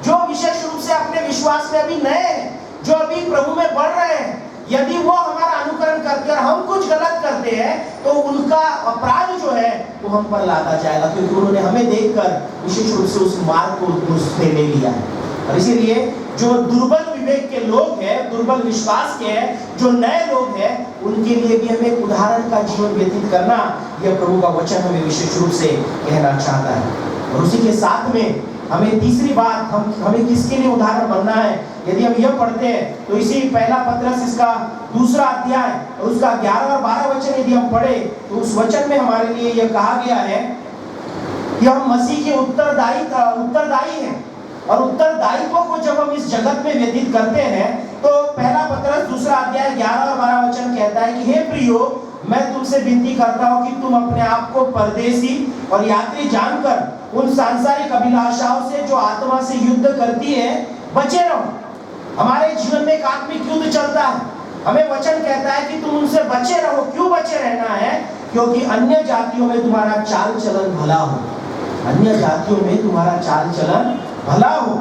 जो विशेष रूप से अपने विश्वास में अभी नए हैं, जो अभी प्रभु में बढ़ रहे हैं। यदि वो हमारा अनुकरण करते और हम कुछ गलत करते हैं, तो उनका अपराध जो है वो हम पर लादा जाएगा, क्योंकि उन्होंने हमें देखकर विशेष रूप से उस मार्ग को उसने ले लिया है। और इसीलिए जो दुर्बल विवेक के लोग हैं, दुर्बल विश्वास के हैं, जो नए लोग हैं, उनके लिए भी हमें उदाहरण का जीवन व्यतीत करना, यह प्रभु का वचन हमें विशेष रूप से कहना चाहता है। और उसी के साथ में हमें तीसरी बात, हमें किसके लिए उदाहरण बनना है, यदि हम यह पढ़ते हैं तो इसी पहला पत्रस इसका 2 अध्याय और उसका 11 और 12 वचन यदि हम पढ़े, तो उस वचन में हमारे लिए यह कहा गया है कि हम मसीह के उत्तरदायी हैं। और उत्तरदायित्व को जब हम इस जगत में व्यतीत करते हैं, तो पहला पत्रस 2 अध्याय 11 और 12 वचन कहता है कि हे प्रियो, मैं तुमसे विनती करता हूं कि तुम अपने आप को परदेशी और यात्री जानकर उन सांसारिक अभिलाषाओं से जो आत्मा से युद्ध करती है बचे रहो। हमारे जीवन में एक आत्मिक युद्ध चलता है, हमें वचन कहता है कि तुम उनसे बचे रहो। क्यों बचे रहना है? क्योंकि अन्य जातियों में तुम्हारा चाल चलन भला हो, अन्य जातियों में तुम्हारा चाल चलन भला हो,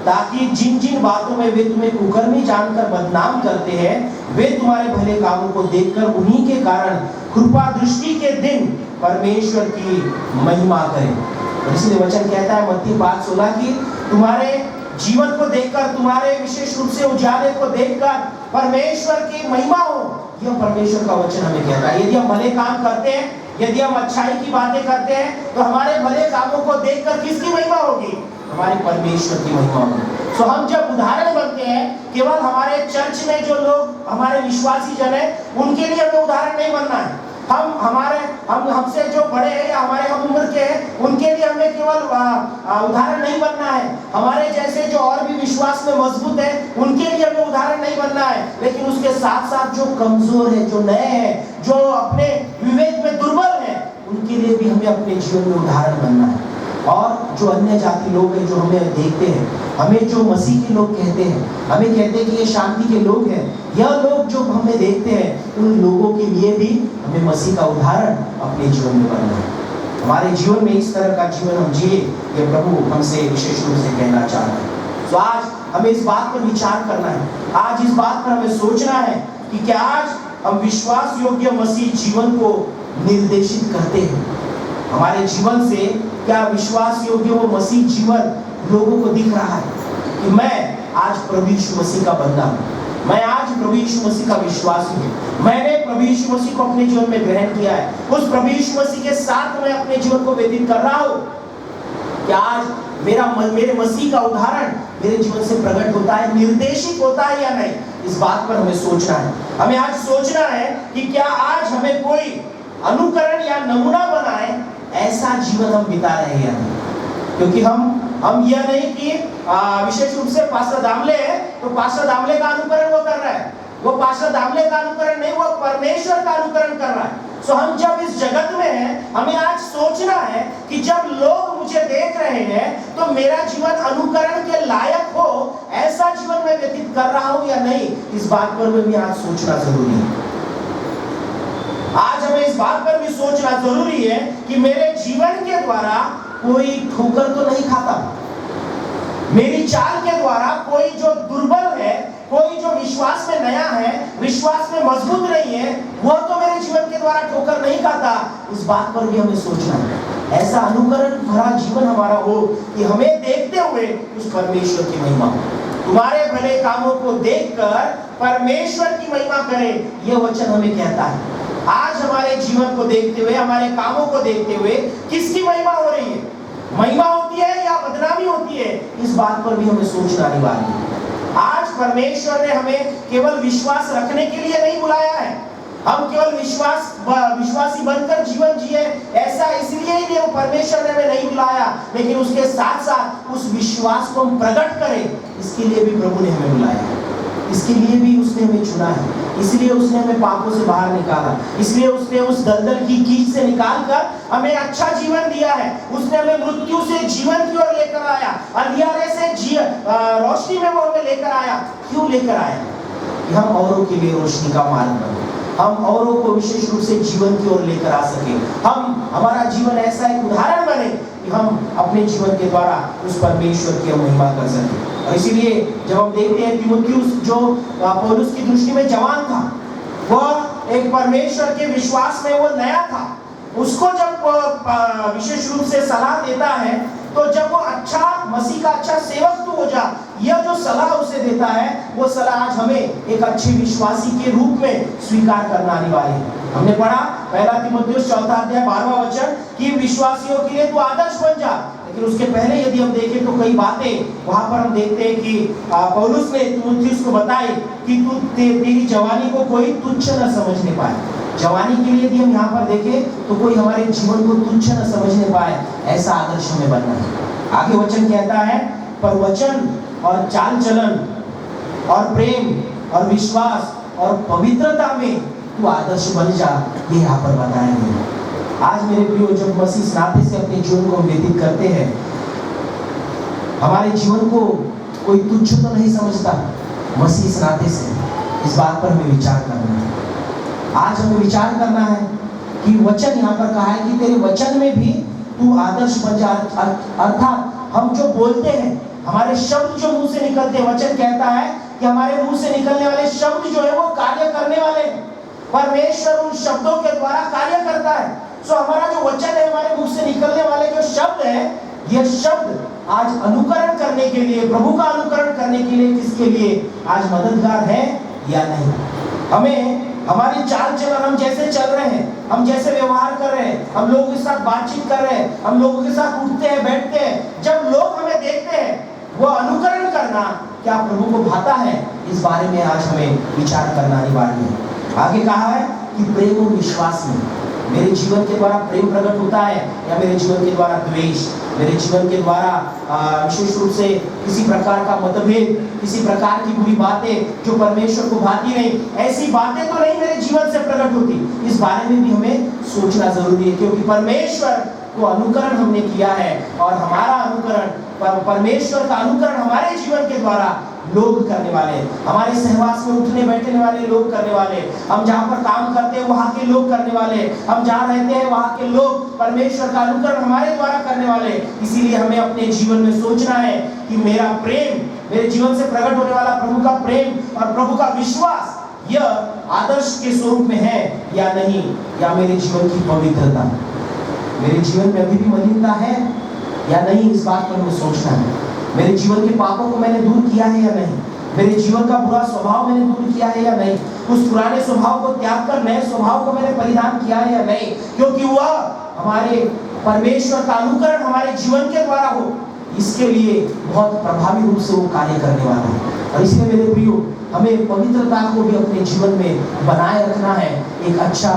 ताकि जिन जिन बातों में वे तुम्हें कुकर्मी जानकर बदनाम करते हैं, वे तुम्हारे भले कामों को देखकर उन्हीं के कारण कृपा दृष्टि के दिन परमेश्वर की महिमा करें। और इसलिए वचन कहता है मत्ती 5:16 की तुम्हारे जीवन को देखकर, तुम्हारे विशेष रूप से उजाले को देखकर परमेश्वर की महिमा हो। यह परमेश्वर का वचन हमें कहता है। यदि हम भले काम करते हैं, यदि हम अच्छाई की बातें करते हैं, तो हमारे भले कामों को देखकर किसकी महिमा होगी? हमारे परमेश्वर की महिमा होगी। तो हम जब उदाहरण बनते हैं, केवल हमारे चर्च में जो लोग हमारे विश्वासी जन हैं, उनके लिए हमें उदाहरण नहीं बनना है। हम हमसे जो बड़े हैं या हमारे हम उम्र के हैं, उनके लिए हमें केवल उदाहरण नहीं बनना है। हमारे जैसे जो और भी विश्वास में मजबूत है, उनके लिए हमें उदाहरण नहीं बनना है। लेकिन उसके साथ साथ जो कमजोर है, जो नए हैं, जो अपने विवेक में दुर्बल है, उनके लिए भी हमें अपने जीवन में उदाहरण बनना है। और जो अन्य जाति लोग हैं, जो हमें देखते हैं, हमें जो मसीह के लोग कहते हैं, हमें कहते हैं कि ये शांति के लोग हैं, यह लोग जो हमें देखते हैं, उन लोगों के लिए भी हमें मसीह का उदाहरण अपने जीवन में बनना है। हमारे जीवन में इस तरह का जीवन हम जिए, ये प्रभु हमसे विशेष रूप से कहना चाहता है। तो आज हमें इस बात पर विचार करना है, आज इस बात पर हमें सोचना है कि क्या आज हम विश्वास योग्य मसीह जीवन को निर्देशित करते हैं? हमारे जीवन से क्या विश्वास योग्य वो मसीह जीवन लोगों को दिख रहा है कि मैं आज प्रभु यीशु मसीह का बंदा हूँ, मैं आज प्रभु यीशु मसीह का विश्वासी हूँ, मैंने प्रभु यीशु मसीह को अपने जीवन में ग्रहण किया है, उस प्रभु यीशु मसीह के साथ मैं अपने जीवन को व्यतीत कर रहा हूँ। क्या आज मेरे मसीह का उदाहरण मेरे जीवन से प्रकट होता है, निर्देशित होता है या नहीं? इस बात पर हमें सोचना है। हमें आज सोचना है कि क्या आज हमें कोई अनुकरण या नमूना बनाए ऐसा जीवन हम बिता रहे हैं या नहीं? क्योंकि हम यह नहीं कि विशेष रूप से पास्टर दामले है तो पास्टर दामले का अनुकरण वो कर रहा है, वो पास्टर दामले का अनुकरण नहीं, वो परमेश्वर का अनुकरण कर रहा है। सो हम जब इस जगत में हैं, हमें आज सोचना है कि जब लोग मुझे देख रहे हैं तो मेरा जीवन अनुकरण के लायक हो, ऐसा जीवन मैं व्यतीत कर रहा हूं या नहीं। इस बात पर भी आज सोचना जरूरी है। आज हमें इस बात पर भी सोचना जरूरी है कि मेरे जीवन के द्वारा कोई ठोकर तो नहीं खाता, मेरी चाल के द्वारा कोई जो दुर्बल है, कोई जो विश्वास में नया है, विश्वास में मजबूत नहीं है, वो तो मेरे जीवन के द्वारा ठोकर नहीं खाता। इस बात पर भी हमें सोचना है। ऐसा अनुकरण भरा जीवन हमारा हो कि हमें देखते हुए उस परमेश्वर की महिमा, तुम्हारे भले कामों को देखकर परमेश्वर की महिमा करे, यह वचन हमें कहता है। आज हमारे जीवन को देखते हुए, हमारे कामों को देखते हुए किसकी महिमा हो रही है? महिमा होती है या बदनामी होती है? इस बात पर भी हमें सोचना अनिवार्य है। आज परमेश्वर ने हमें केवल विश्वास रखने के लिए नहीं बुलाया है, हम केवल विश्वासी बनकर जीवन जिए ऐसा इसलिए ही नहीं परमेश्वर ने हमें नहीं बुलाया, लेकिन उसके साथ साथ उस विश्वास को हम प्रकट करें, इसके लिए भी प्रभु ने हमें बुलाया है। इसके लिए भी उसने हमें चुना है, इसलिए उसने हमें पापों से बाहर निकाला, इसलिए उसने उस दलदल की कीच से निकालकर हमें अच्छा जीवन दिया है। उसने हमें मृत्यु से जीवन की ओर लेकर आया, अंधियारे से रोशनी में वो हमें लेकर आया। क्यों लेकर आया? कि हम औरों के लिए रोशनी का मार्ग बने, हम औरों को विशेष रूप से जीवन की ओर लेकर आ सके, हमारा जीवन ऐसा एक उदाहरण बने कि हम अपने जीवन के द्वारा उस परमेश्वर की महिमा कर सके। और इसीलिए जब हम देखते हैं तीमुथियुस जो पौलुस की दृष्टि में जवान था, वह एक परमेश्वर के विश्वास में वो नया था, उसको जब विशेष रूप से सलाह देता है तो जब वो अच्छा मसीह का अच्छा सेवक तू हो जा, यह जो सलाह उसे देता है वो सलाह आज हमें एक अच्छे विश्वासी के रूप में स्वीकार करना अनिवार्य है। हमने पढ़ा पहला तीमुथियुस 4 अध्याय 12वां वचन कि विश्वासियों के लिए तू आदर्श बन जा। लेकिन उसके पहले यदि हम देखें तो कई बातें वहां पर हम देखते हैं कि पौलुस ने तीमुथियुस को बताई कि तू तेरी जवानी को कोई तुच्छ न समझने पाए। जवानी के लिए यदि हम यहाँ पर देखें तो कोई हमारे जीवन को तुच्छ न समझने पाए, ऐसा आदर्श हमें बनना है। आगे वचन कहता है पर वचन और चाल चलन और प्रेम और विश्वास और पवित्रता में तू आदर्श बन जा, ये यहाँ पर बताया गया। आज मेरे प्रियो, जब मसीह इस नाते से अपने जीवन को व्यतीत करते हैं, हमारे जीवन को कोई तुच्छ तो नहीं समझता। मसीह इस नाते से इस बात पर हमें विचार करना है। आज हमें विचार करना है कि वचन यहाँ पर कहा है कि तेरे वचन में भी तू आदर्श बन जा। अर्थात हम जो बोलते हैं, हमारे शब्द जो मुंह से निकलते हैं, वचन कहता है कि हमारे मुंह से निकलने वाले शब्द जो है वो कार्य करने वाले हैं। परमेश्वर उन शब्दों के द्वारा कार्य करता है। सो हमारा जो वचन है, हमारे मुंह से निकलने वाले जो शब्द है, ये शब्द आज अनुकरण करने के लिए, प्रभु का अनुकरण करने के लिए, किसके लिए आज मददगार है या नहीं? हमें हमारी चाल चलन, हम जैसे चल रहे हैं, हम जैसे व्यवहार कर रहे हैं, हम लोगों के साथ बातचीत कर रहे हैं, हम लोगों के साथ उठते हैं बैठते हैं, जब लोग हमें देखते हैं, वो अनुकरण करना क्या प्रभु को भाता है? इस बारे में आज हमें विचार करना अनिवार्य है। आगे कहा है कि प्रेम और विश्वास में मेरे जीवन के द्वारा प्रेम प्रकट होता है या मेरे जीवन के द्वारा द्वेष, मेरे जीवन के द्वारा विशेष रूप से किसी प्रकार का मतभेद, किसी प्रकार की बुरी बातें जो परमेश्वर को भाती नहीं, ऐसी बातें तो नहीं मेरे जीवन से प्रकट होती। इस बारे में भी हमें सोचना जरूरी है, क्योंकि परमेश्वर को अनुकरण हमने किया है और हमारा अनुकरण, परमेश्वर का अनुकरण हमारे जीवन के द्वारा लोग करने वाले, हमारे सहवास में उठने बैठने वाले लोग करने वाले, हम जहाँ पर काम करते हैं वहाँ के लोग करने वाले, हम जहाँ रहते हैं वहाँ के लोग परमेश्वर का अनुकरण हमारे द्वारा करने वाले। इसीलिए हमें अपने जीवन में सोचना है कि मेरा प्रेम, मेरे जीवन से प्रकट होने वाला प्रभु का प्रेम और प्रभु का विश्वास, यह आदर्श के स्वरूप में है या नहीं, या मेरे जीवन की पवित्रता, मेरे जीवन में अभी भी मलिनता है या नहीं, इस बात पर हमें सोचना है। मेरे जीवन के पापों को मैंने दूर किया है या नहीं, मेरे जीवन का बुरा स्वभाव मैंने दूर किया है या नहीं, उस पुराने स्वभाव को त्याग कर नए स्वभाव को मैंने परिधान किया है या नहीं, क्योंकि वह हमारे परमेश्वर का अनुकरण हमारे जीवन के द्वारा हो, इसके लिए बहुत प्रभावी रूप से वो कार्य करने वाला है। और इसलिए मेरे प्रियो, हमें पवित्रता को भी अपने जीवन में बनाए रखना है, एक अच्छा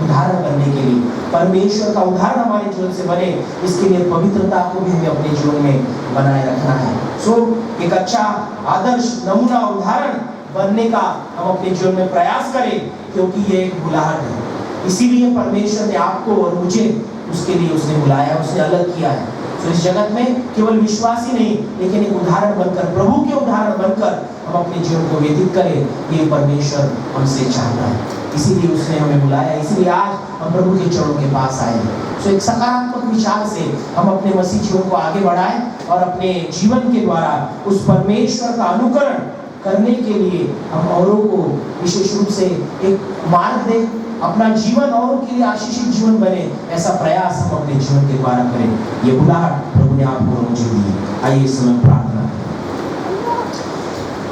उदाहरण बनने के लिए, परमेश्वर का उदाहरण हमारे जीवन से बने, इसके लिए पवित्रता को भी हमें अपने जीवन में बनाए रखना है। सो एक अच्छा आदर्श नमूना उदाहरण बनने का हम अपने जीवन में प्रयास करें, क्योंकि ये एक बुलाहट है। इसीलिए परमेश्वर ने आपको और मुझे उसके लिए उसने बुलाया, उसने अलग किया है। तो इस जगत में केवल विश्वास ही नहीं, लेकिन एक उदाहरण बनकर, प्रभु के उदाहरण बनकर हम अपने जीवन को व्यतीत करें, ये परमेश्वर हमसे चाहता है। इसीलिए उसने हमें बुलाया, इसीलिए आज हम प्रभु के चरणों के पास आए। तो एक सकारात्मक विचार से हम अपने मसीह जीवन को आगे बढ़ाएं और अपने जीवन के द्वारा उस परमेश्वर का अनुकरण करने के लिए हम औरों को विशेष रूप से एक मार्ग दें, अपना जीवन औरों के लिए आशीषित जीवन बने, ऐसा प्रयास हम अपने जीवन के द्वारा करें। ये बुलाहट प्रभु ने आपको और मुझे दी है। आइए इस समय प्रार्थना करें।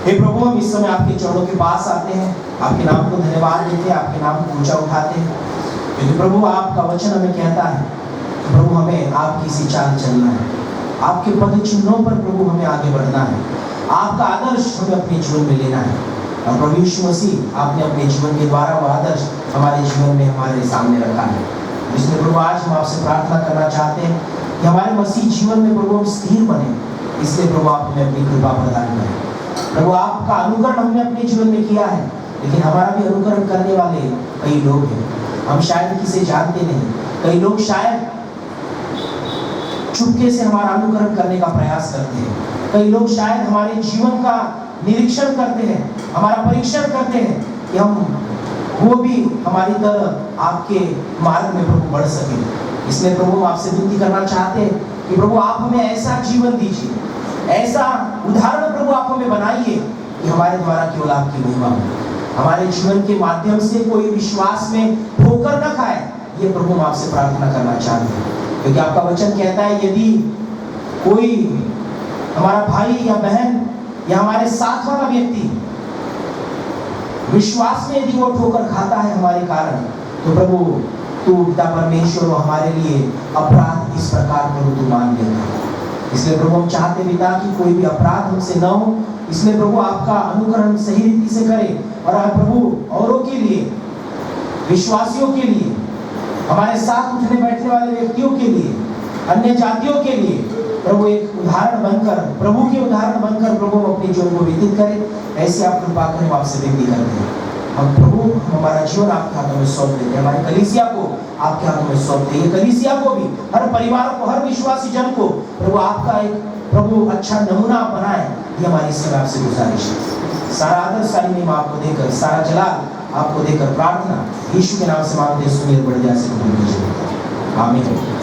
हे प्रभु, हम इस समय आपके चरणों के पास आते हैं, आपके नाम को धन्यवाद देते हैं, आपके नाम को ऊंचा उठाते हैं, क्योंकि प्रभु आपका वचन हमें कहता है कि प्रभु हमें आपकी सी चाल चलना है, आपके पद चिन्हों पर प्रभु हमें आगे बढ़ना है, आपका आदर्श हमें अपने जीवन में लेना है। और प्रभु यीशु मसीह, आपने अपने जीवन के द्वारा वो आदर्श हमारे जीवन में हमारे सामने रखा है। इसलिए प्रभु आज हम आपसे प्रार्थना करना चाहते हैं कि हमारे मसीह जीवन में प्रभु हम स्थिर बने। इसलिए प्रभु आप हमें अपनी कृपा प्रदान करें। प्रभु आपका अनुकरण हमने अपने जीवन में किया है, लेकिन हमारा भी अनुकरण करने वाले कई लोग हैं। हम शायद किसे जानते नहीं, कई लोग शायद चुपके से हमारा अनुकरण करने का प्रयास करते हैं, कई लोग शायद हमारे जीवन का निरीक्षण करते हैं, हमारा परीक्षण करते हैं कि हम वो भी हमारी तरह आपके मार्ग में प्रभु बढ़ सके। इसलिए प्रभु हम आपसे विनती करना चाहते हैं कि प्रभु आप हमें ऐसा जीवन दीजिए, ऐसा उदाहरण प्रभु आप हमें बनाइए कि हमारे द्वारा केवल आपकी महिमा हो, हमारे जीवन के माध्यम से कोई विश्वास में ठोकर न खाए। ये प्रभु हम आपसे प्रार्थना करना चाहते हैं, क्योंकि आपका वचन कहता है यदि कोई हमारा भाई या बहन या हमारे साथ वाला व्यक्ति विश्वास में यदि वो ठोकर खाता है हमारे कारण, तो प्रभु तू पिता परमेश्वर हमारे लिए अपराध इस प्रकार प्रभु तू मान लेगा। इसलिए प्रभु हम चाहते पिता कि कोई भी अपराध हमसे न हो, इसलिए प्रभु आपका अनुकरण सही रीति से करें और आप प्रभु औरों के लिए, विश्वासियों के लिए, हमारे साथ उठने बैठने वाले व्यक्तियों के लिए, अन्य जातियों के लिए प्रभु एक उदाहरण बनकर, प्रभु के उदाहरण बनकर प्रभु अपने जीवन को व्यतीत करें। ऐसे आप कृपा करें, आपसे विनती करते हैं। हम प्रभु हमारा जीवन आपके हाथों में सौंप देते हैं, हमारी कलीसिया को आपके हाथों में सौंपते हैं। कलीसिया को भी, हर परिवार को, हर विश्वासी जन को प्रभु आपका एक प्रभु अच्छा नमूना बनाए, ये हमारी सेवा आपसे गुजारिश है। सारा आदर सारी महिमा आपको देकर, सारा जलाल आपको देकर प्रार्थना यीशु के नाम से मांगते हैं, सुनिए बड़े जय से कबूल कीजिए। आमीन।